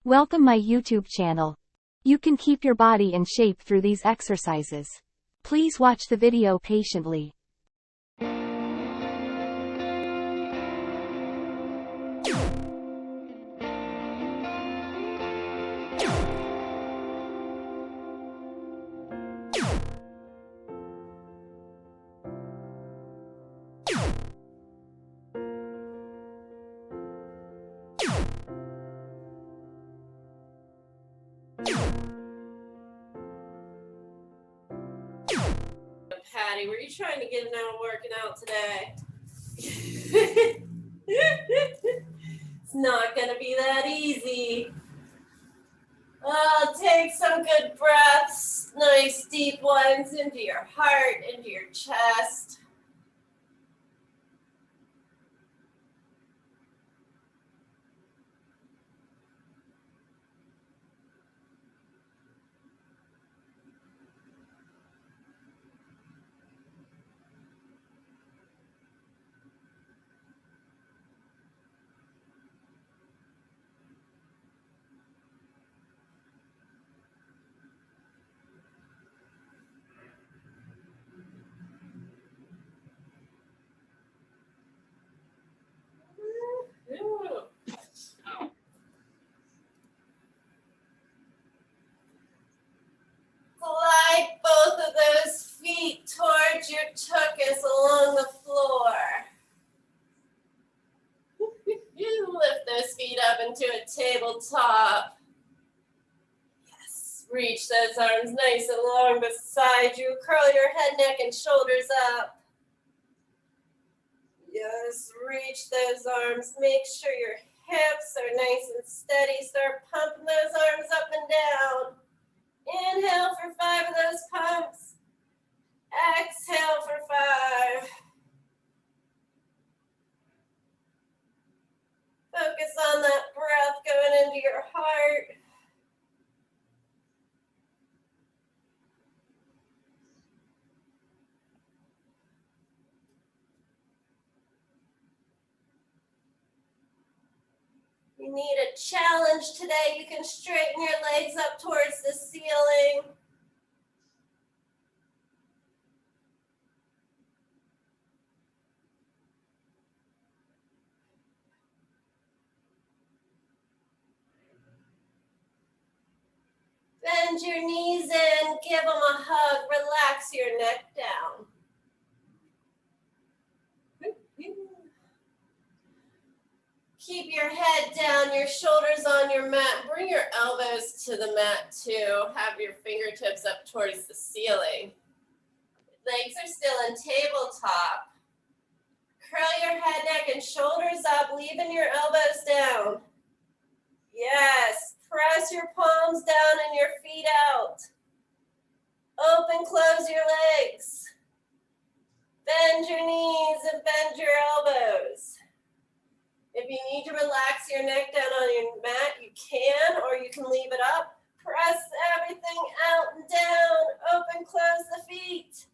Welcome my YouTube channel. You can keep your body in shape through these exercises. Please watch the video patiently. Patty, were you trying to get out working out today? It's not going to be that easy. Take some good breaths, nice deep ones into your heart, into your chest. Glide both of those feet towards your tuchus along the floor. You lift those feet up into a tabletop. Yes, reach those arms nice and long beside you. Curl your head, neck, and shoulders up. Yes, reach those arms. Make sure your hips are nice and steady. Start pumping those arms up and down. Inhale for 5 of those pumps. Exhale for 5. Focus on that breath going into your heart. You need a challenge today. You can straighten your legs up towards the ceiling. Bend your knees in, give them a hug, relax your neck down. Keep your head down, your shoulders on your mat. Bring your elbows to the mat too. Have your fingertips up towards the ceiling. Legs are still in tabletop. Curl your head, neck, and shoulders up, leaving your elbows down. Yes, press your palms down and your feet out. Open, close your legs. Bend your knees and bend your elbows. If you need to relax your neck down on your mat, you can, or you can leave it up. Press everything out and down. Open, close the feet.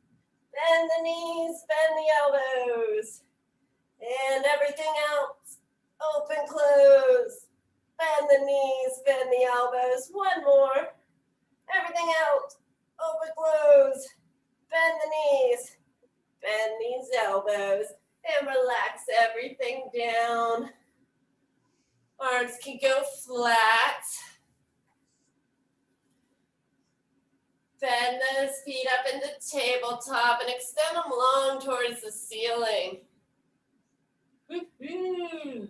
Bend the knees, bend the elbows. And everything else. Open, close. Bend the knees, bend the elbows. One more. Everything out. Open, close. Bend the knees. Bend these elbows. And relax everything down. Arms can go flat. Bend those feet up into tabletop and extend them long towards the ceiling. Woo-hoo.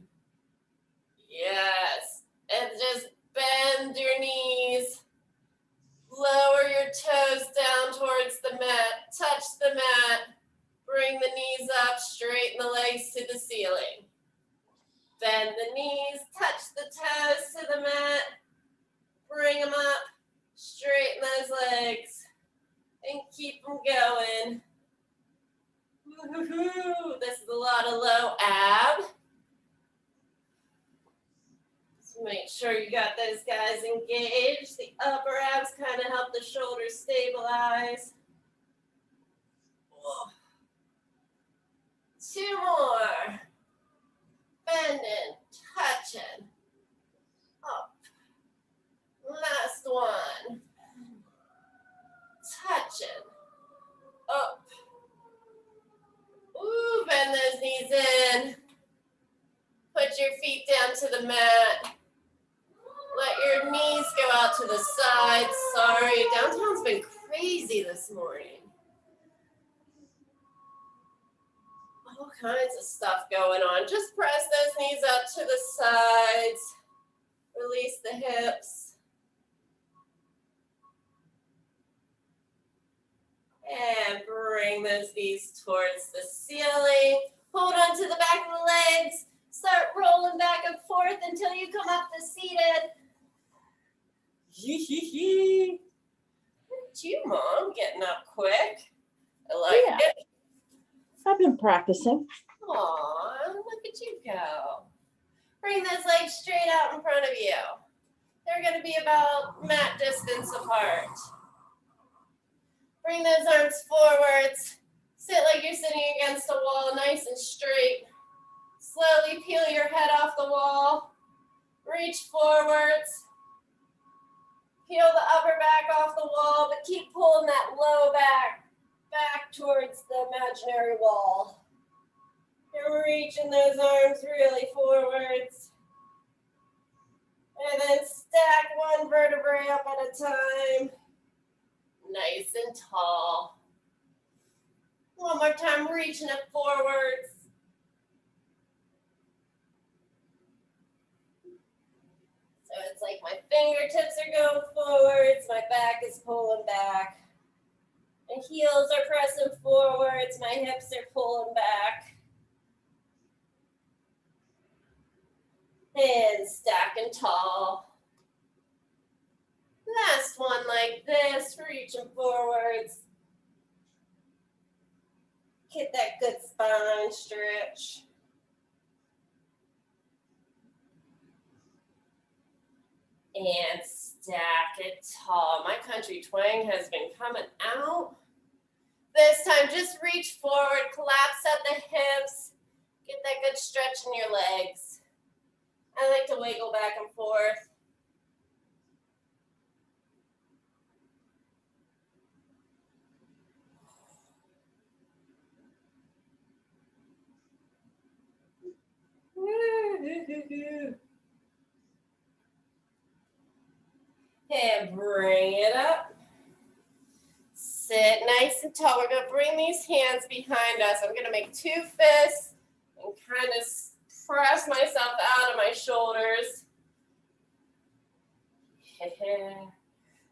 Yes. And just bend your knees. Lower your toes down towards the mat. Touch the mat. Bring the knees up, straighten the legs to the ceiling. Bend the knees, touch the toes to the mat. Bring them up, straighten those legs, and keep them going. Woo-hoo-hoo. This is a lot of low ab. So make sure you got those guys engaged. The upper abs kind of help the shoulders stabilize. Whoa. 2 more. Bending, touching, up, the mat. Let your knees go out to the side. Sorry, downtown's been crazy this morning. All kinds of stuff going on. Just press those knees out to the sides. Release the hips. And bring those knees towards the ceiling. Hold on to the back of the legs. Start rolling back and forth until you come up to seated. Hee. Look at you, Mom, getting up quick. I like it. I've been practicing. Aw, look at you go. Bring those legs straight out in front of you. They're going to be about mat distance apart. Bring those arms forwards. Sit like you're sitting against a wall, nice and straight. Slowly peel your head off the wall. Reach forwards. Peel the upper back off the wall, but keep pulling that low back towards the imaginary wall. You're reaching those arms really forwards. And then stack one vertebrae up at a time. Nice and tall. One more time, reaching it forwards. So it's like my fingertips are going forwards, my back is pulling back. My heels are pressing forwards, my hips are pulling back. And stacking tall. Last one like this, reaching forwards. Get that good spine stretch. And stack it tall. My country twang has been coming out. This time, just reach forward, collapse at the hips. Get that good stretch in your legs. I like to wiggle back and forth. And bring it up. Sit nice and tall. We're going to bring these hands behind us. I'm going to make two fists and kind of press myself out of my shoulders.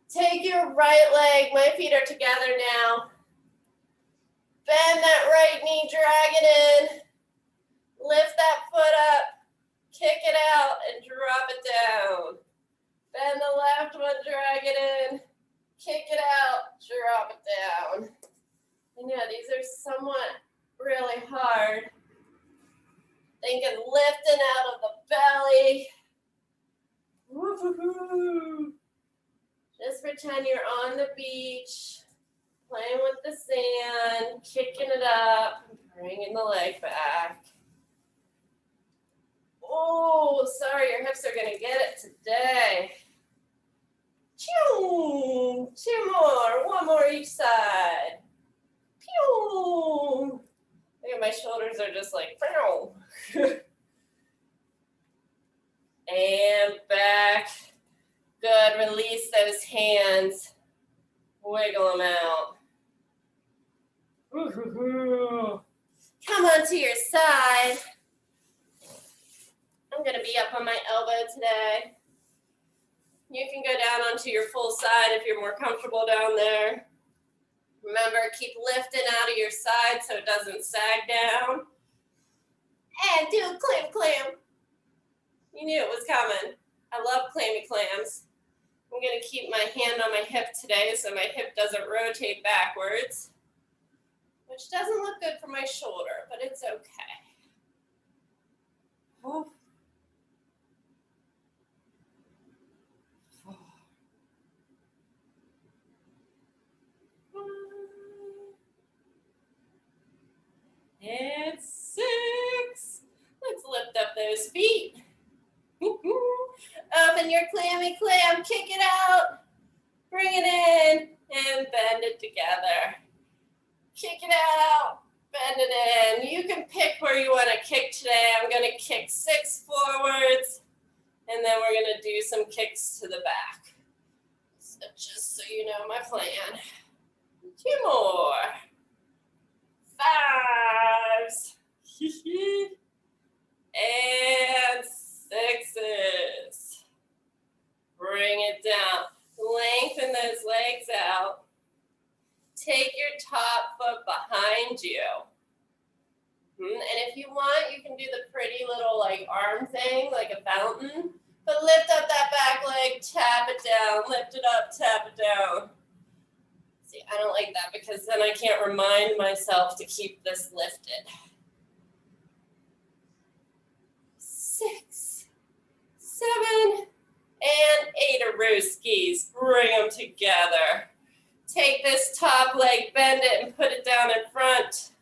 Take your right leg. My feet are together now. Bend that right knee, drag it in. Lift that foot up. Kick it out and drop it down. Bend the left one, drag it in. Kick it out, drop it down. And yeah, these are somewhat really hard. Thinking lifting out of the belly. Woo-hoo-hoo. Just pretend you're on the beach, playing with the sand, kicking it up, bringing the leg back. Oh, sorry, your hips are gonna get it today. Two more, one more each side. Pew. Look at my shoulders are just like, pow. And back. Good, release those hands. Wiggle them out. Come on to your side. I'm gonna be up on my elbow today. You can go down onto your full side if you're more comfortable down there. Remember, keep lifting out of your side so it doesn't sag down. And do a clam. You knew it was coming. I love clammy clams. I'm gonna keep my hand on my hip today so my hip doesn't rotate backwards, which doesn't look good for my shoulder, but it's okay. Oh. And 6. Let's lift up those feet. Open your clammy clam, kick it out, bring it in, and bend it together. Kick it out, bend it in. You can pick where you want to kick today. I'm going to kick 6 forwards, And then we're gonna do some kicks to the back. So just so you know my plan. 2 more. 5s. And 6s. Bring it down. Lengthen those legs out. Take your top foot behind you. And if you want, you can do the pretty little like arm thing, like a fountain. But lift up that back leg, tap it down, lift it up, tap it down. See, I don't like that because then I can't remind myself to keep this lifted. 6, 7, and 8 Aroskis. Bring them together. Take this top leg, bend it, and put it down in front.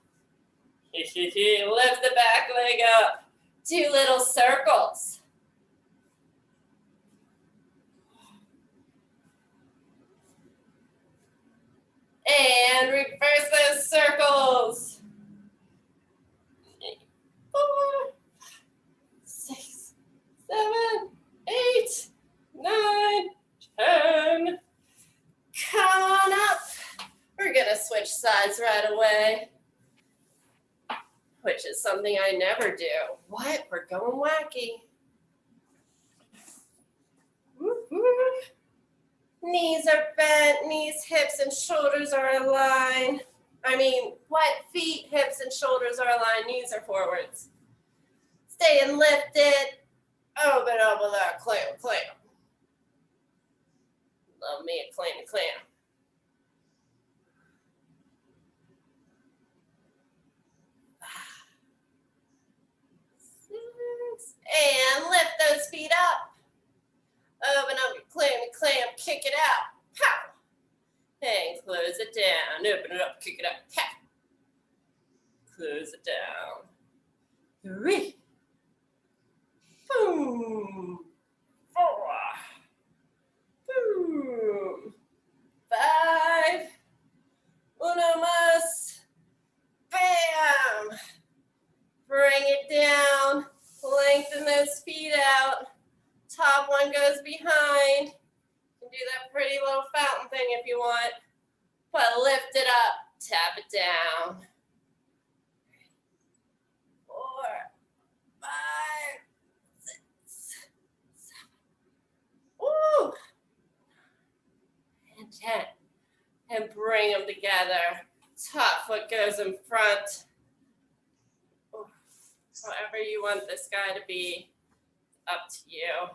Lift the back leg up. Do little circles. And reverse those circles. 4, 6, 7, 8, 9, 10. Come on up. We're gonna switch sides right away, which is something I never do. What? We're going wacky. Woo-hoo. Knees are bent, knees, hips, and shoulders are aligned. Feet, hips, and shoulders are aligned, knees are forwards. Staying lifted. Open up with that clam, clam. Love me a clam, clam. And lift those feet up. Open up your clam, kick it out. Pow. And close it down. Open it up, kick it out. Pow. Close it down. 3. Boom. 4. Boom. 5. Uno más. Bam. Bring it down. Lengthen those feet out. Top one goes behind. You can do that pretty little fountain thing if you want. But lift it up. Tap it down. 4, 5, 6, 7. Woo! And 10. And bring them together. Top foot goes in front. However you want this guy to be, up to you.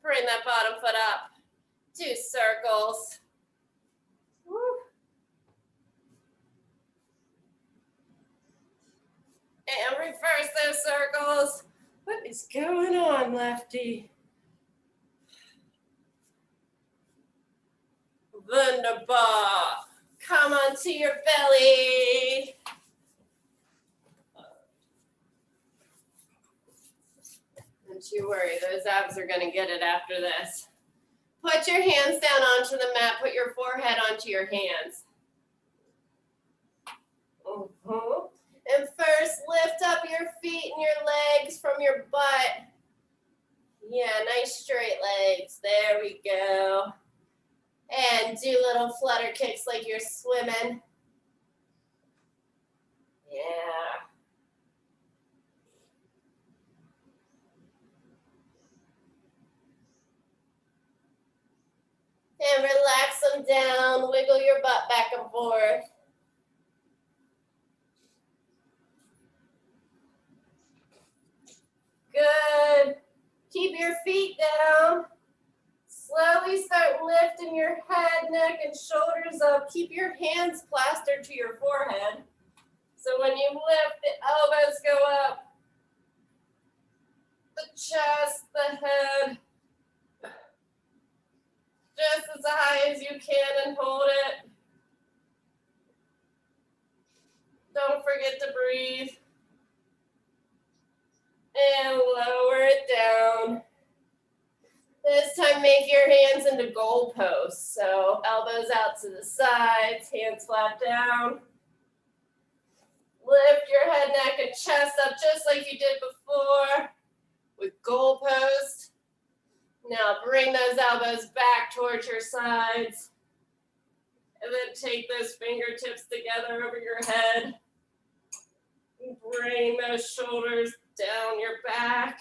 Bring that bottom foot up. Do circles. Woo. And reverse those circles. What is going on, lefty? Wunderbar. Come onto your belly. Don't you worry, those abs are gonna get it after this. Put your hands down onto the mat, put your forehead onto your hands. And first, lift up your feet and your legs from your butt. Yeah, nice straight legs, there we go. And do little flutter kicks like you're swimming. Yeah. And relax them down, wiggle your butt back and forth. Good. Keep your feet down. Slowly start lifting your head, neck, and shoulders up. Keep your hands plastered to your forehead. So when you lift, the elbows go up. The chest, the head. Just as high as you can and hold it. Don't forget to breathe. And lower it down. This time, make your hands into goal posts. So elbows out to the sides, hands flat down. Lift your head, neck, and chest up just like you did before with goal post. Now bring those elbows back towards your sides. And then take those fingertips together over your head. Bring those shoulders down your back.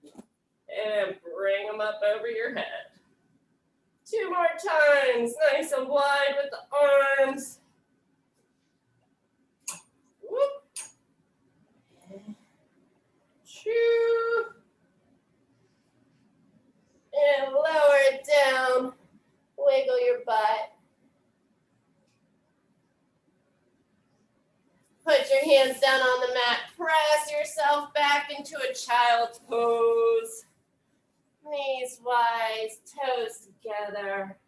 And bring them up over your head. 2 more times. Nice and wide with the arms. Whoop. 2. And lower it down. Wiggle your butt. Put your hands down on the mat. Press yourself back into a child's pose. Knees wide, toes together.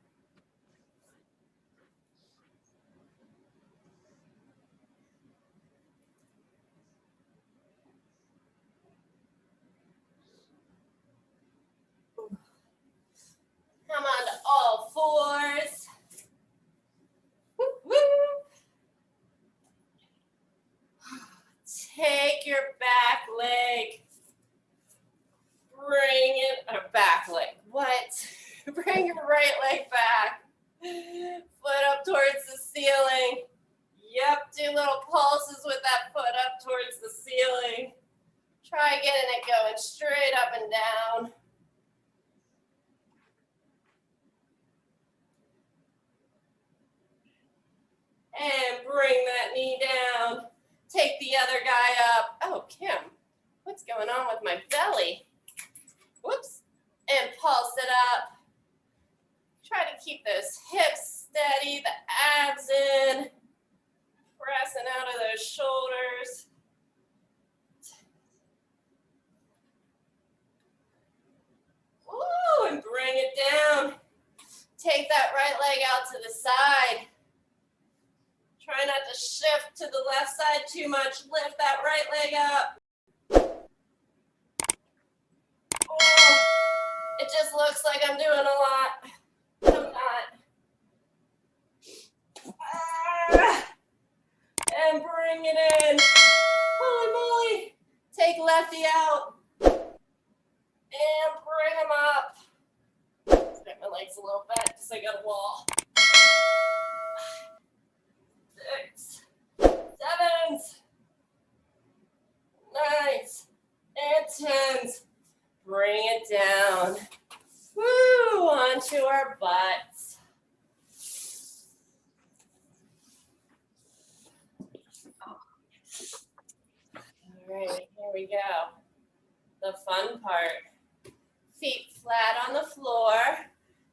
Come on to all fours. Woo, woo. Take your back leg. Bring it, or back leg, what? Bring your right leg back. Foot up towards the ceiling. Yep, do little pulses with that foot up towards the ceiling. Try getting it going straight up and down. And bring that knee down. Take the other guy up. Oh, Kim, what's going on with my belly? Whoops. And pulse it up. Try to keep those hips steady, the abs in. Pressing out of those shoulders. Ooh, and bring it down. Take that right leg out to the side. Try not to shift to the left side too much. Lift that right leg up. Oh, it just looks like I'm doing a lot. I'm not. And bring it in. Holy moly. Take lefty out. And bring them up. Get my legs a little bent because I got a wall. 6, 7s, 9s, and 10s. Bring it down. Woo, onto our butts. All right, here we go. The fun part. Feet flat on the floor,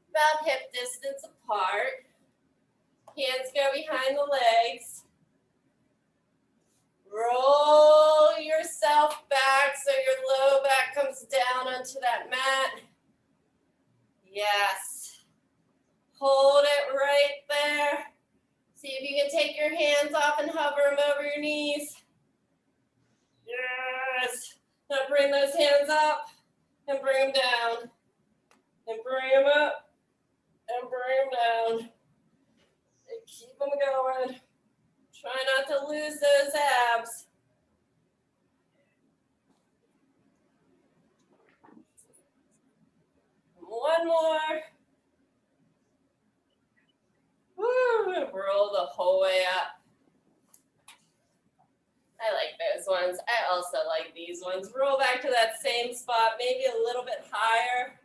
about hip distance apart. Hands go behind the legs. Roll yourself back so your low back comes down onto that mat. Yes. Hold it right there. See if you can take your hands off and hover them over your knees. Yes. Now bring those hands up and bring them down. And bring them up and bring them down. And keep them going. Try not to lose those abs. One more. Woo, roll the whole way up. I like those ones. I also like these ones. Roll back to that same spot, maybe a little bit higher.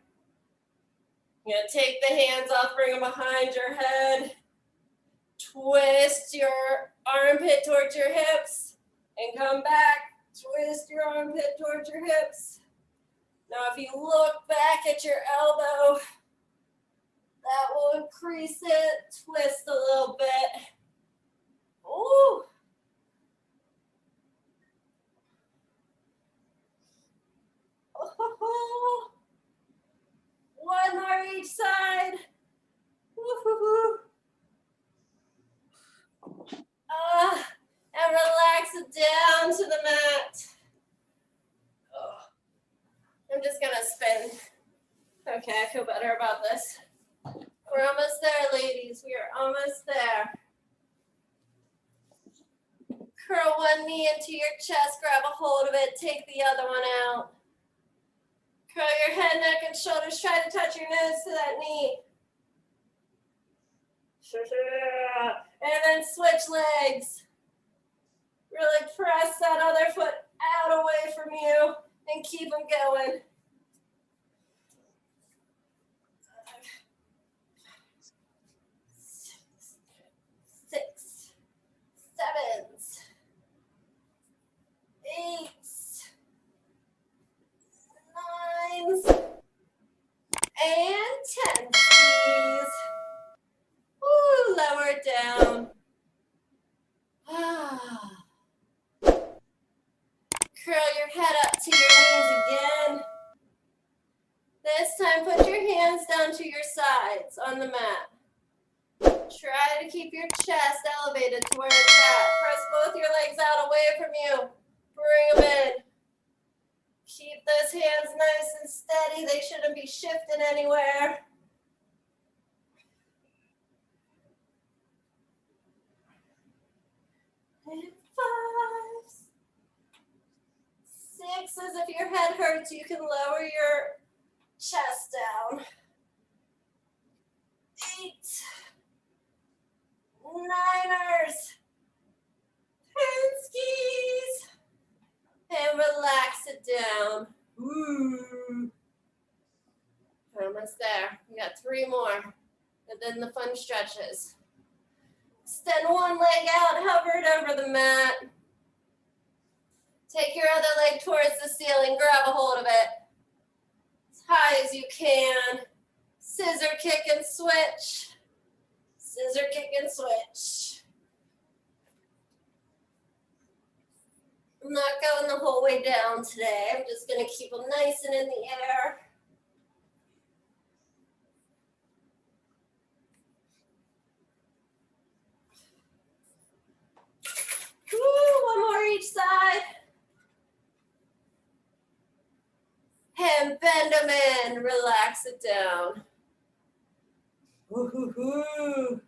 You're gonna take the hands off, bring them behind your head. Twist your armpit towards your hips and come back. Twist your armpit towards your hips. Now if you look back at your elbow, that will increase it. Twist a little bit. Ooh. Oh. One more each side. Woo-hoo-hoo. And relax it down to the mat. Oh. I'm just gonna spin. Okay, I feel better about this. We're almost there, ladies. We are almost there. Curl one knee into your chest, grab a hold of it, take the other one out. Curl your head, neck, and shoulders. Try to touch your nose to that knee. And then switch legs. Really press that other foot out away from you and keep them going. 6, 7, 8, 9, and 10, please. Woo, lower it down. Curl your head up to your knees again. This time put your hands down to your sides on the mat. Try to keep your chest elevated to where it's at. Press both your legs out away from you. Bring them in. Keep those hands nice and steady. They shouldn't be shifting anywhere. And 5, 6, as if your head hurts, you can lower your chest down. 8, 9ers, skis, and relax it down. Ooh. Almost there. We got 3 more, and then the fun stretches. Extend one leg out, hover it over the mat. Take your other leg towards the ceiling, grab a hold of it as high as you can. Scissor kick and switch. Scissor kick and switch. I'm not going the whole way down today. I'm just going to keep them nice and in the air. Woo, one more each side. And bend them in. Relax it down. Woo-hoo-hoo.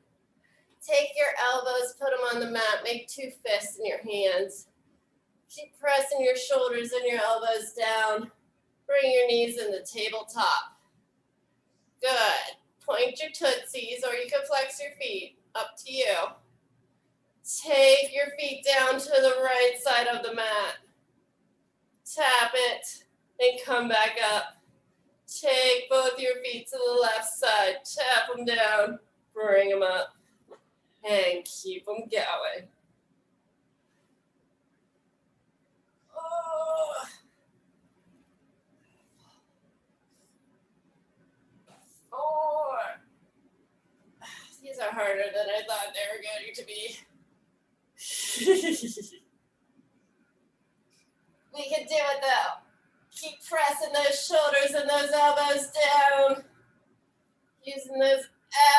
Take your elbows, put them on the mat. Make 2 fists in your hands. Keep pressing your shoulders and your elbows down. Bring your knees in the tabletop. Good. Point your tootsies, or you can flex your feet. Up to you. Take your feet down to the right side of the mat. Tap it, and come back up. Take both your feet to the left side. Tap them down. Bring them up. And keep them going. Oh. 4. These are harder than I thought they were going to be. We can do it though. Keep pressing those shoulders and those elbows down. Using those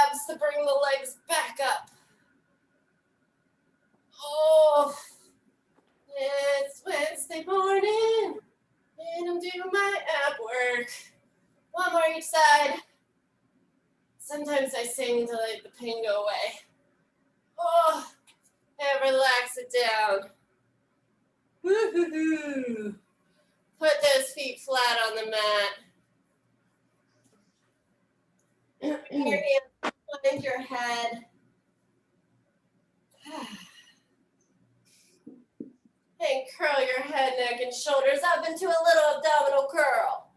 abs to bring the legs back up. Oh, it's Wednesday morning, and I'm doing my ab work. One more each side. Sometimes I sing until the pain go away. Oh, and relax it down. Woo-hoo-hoo. Put those feet flat on the mat. Your hands behind your head. And curl your head, neck, and shoulders up into a little abdominal curl.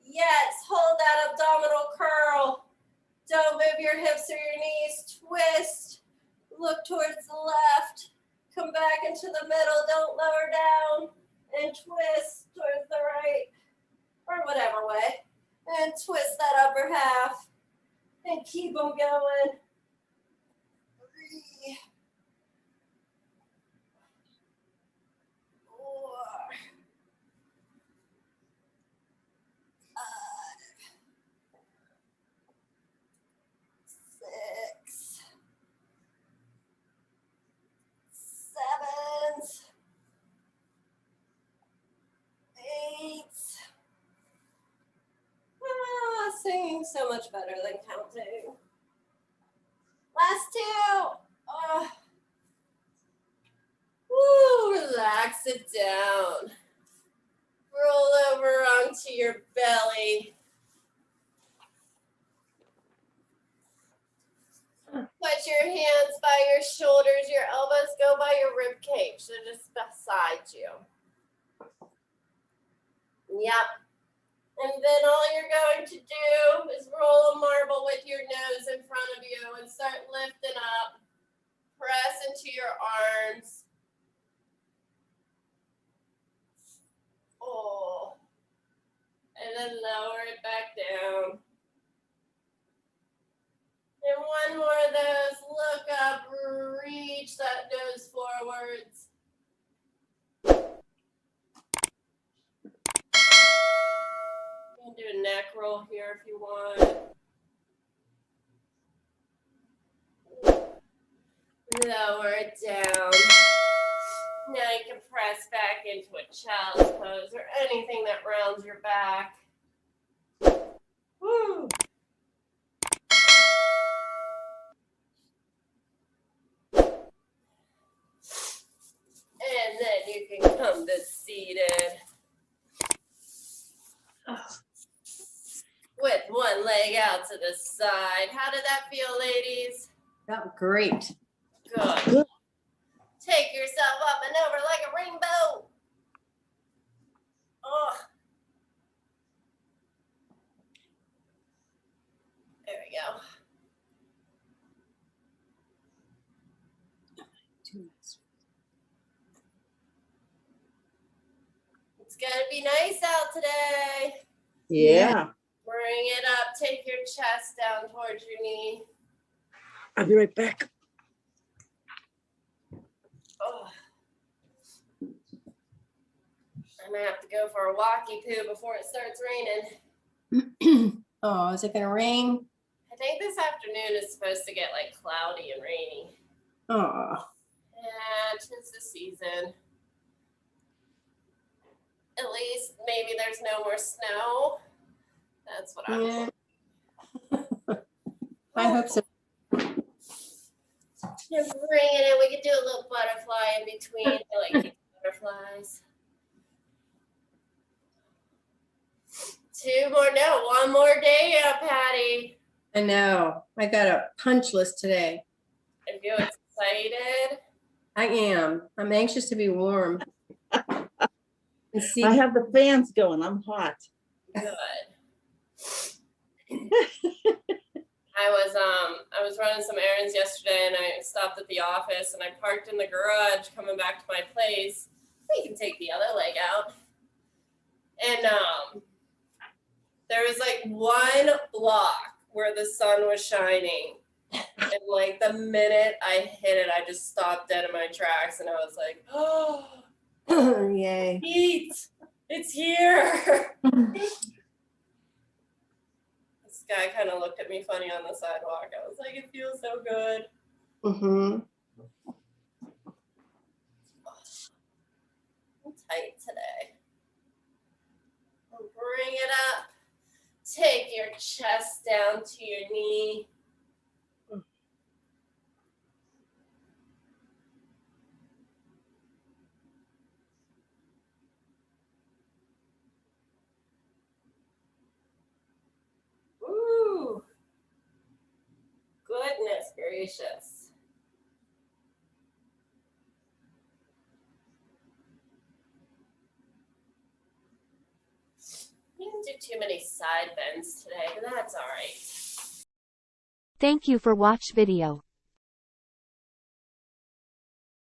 Yes, hold that abdominal curl. Don't move your hips or your knees. Twist. Look towards the left. Come back into the middle. Don't lower down. And twist towards the right. Or whatever way. And twist that upper half. And keep them going. 3, 4, 6, 7, 8. Singing so much better than counting. Last 2. Woo, relax it down. Roll over onto your belly. Put your hands by your shoulders. Your elbows go by your rib cage. So just beside you. Yep. And then all you're going to do is roll a marble with your nose in front of you and start lifting up. Press into your arms. Oh. And then lower it back down. And one more of those. Look up, reach that nose forwards. You can do a neck roll here if you want. Lower it down. Now you can press back into a child's pose or anything that rounds your back. Woo! And then you can come to seated. With one leg out to the side. How did that feel, ladies? Felt great. Good. Take yourself up and over like a rainbow. Oh. There we go. It's gonna be nice out today. Yeah. Bring it up. Take your chest down towards your knee. I'll be right back. Oh. I'm gonna have to go for a walkie poo before it starts raining. Oh, is it gonna rain? I think this afternoon is supposed to get like cloudy and rainy. Oh, Yeah, 'tis the season. At least maybe there's no more snow. That's what I'm yeah. I hope so. Just bring it in. We could do a little butterfly in between. I like butterflies. 2 more. No, 1 more day, Patty. I know. I got a punch list today. Are you excited? I am. I'm anxious to be warm. And see, I have the fans going. I'm hot. Good. I was running some errands yesterday and I stopped at the office and I parked in the garage coming back to my place. We can take the other leg out. And there was like one block where the sun was shining. And like the minute I hit it, I just stopped dead in my tracks and I was like, oh, yay. heat, it's here. This guy kind of looked at me funny on the sidewalk. I was like, it feels so good. Mm-hmm. I'm tight today. Bring it up. Take your chest down to your knee. Ooh. Goodness gracious. You didn't do too many side bends today, but that's all right. Thank you for watch video.